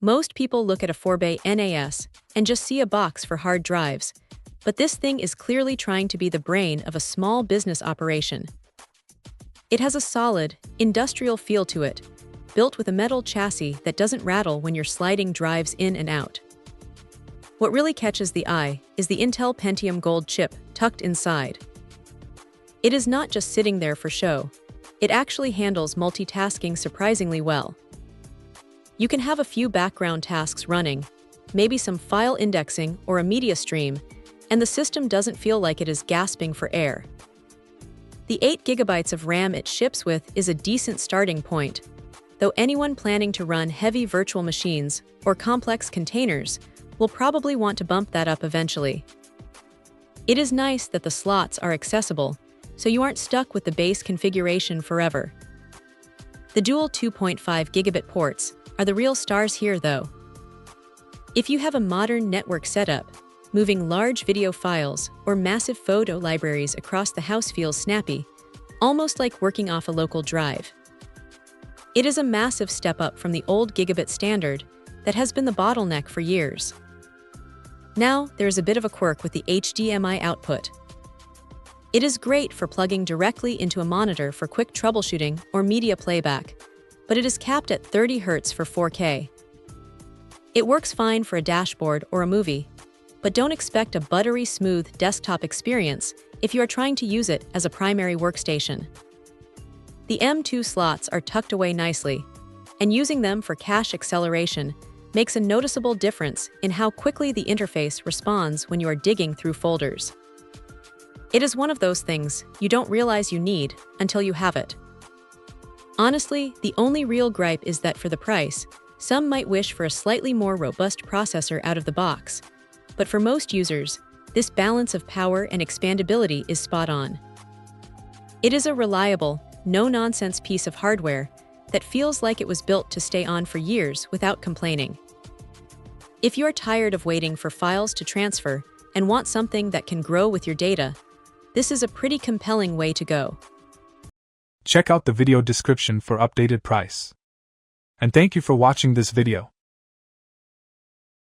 Most people look at a 4-bay NAS and just see a box for hard drives, but this thing is clearly trying to be the brain of a small business operation. It has a solid, industrial feel to it, built with a metal chassis that doesn't rattle when you're sliding drives in and out. What really catches the eye is the Intel Pentium Gold chip tucked inside. It is not just sitting there for show, it actually handles multitasking surprisingly well. You can have a few background tasks running, maybe some file indexing or a media stream, and the system doesn't feel like it is gasping for air. The 8 GB of RAM it ships with is a decent starting point, though anyone planning to run heavy virtual machines or complex containers will probably want to bump that up eventually. It is nice that the slots are accessible, so you aren't stuck with the base configuration forever. The dual 2.5 gigabit ports are the real stars here, though. If you have a modern network setup, moving large video files or massive photo libraries across the house feels snappy, almost like working off a local drive. It is a massive step up from the old gigabit standard that has been the bottleneck for years. Now, there is a bit of a quirk with the HDMI output. It is great for plugging directly into a monitor for quick troubleshooting or media playback, but it is capped at 30 Hz for 4K. It works fine for a dashboard or a movie, but don't expect a buttery smooth desktop experience if you are trying to use it as a primary workstation. The M2 slots are tucked away nicely, and using them for cache acceleration makes a noticeable difference in how quickly the interface responds when you are digging through folders. It is one of those things you don't realize you need until you have it. Honestly, the only real gripe is that for the price, some might wish for a slightly more robust processor out of the box, but for most users, this balance of power and expandability is spot on. It is a reliable, no-nonsense piece of hardware that feels like it was built to stay on for years without complaining. If you're tired of waiting for files to transfer and want something that can grow with your data, this is a pretty compelling way to go. Check out the video description for updated price. And thank you for watching this video.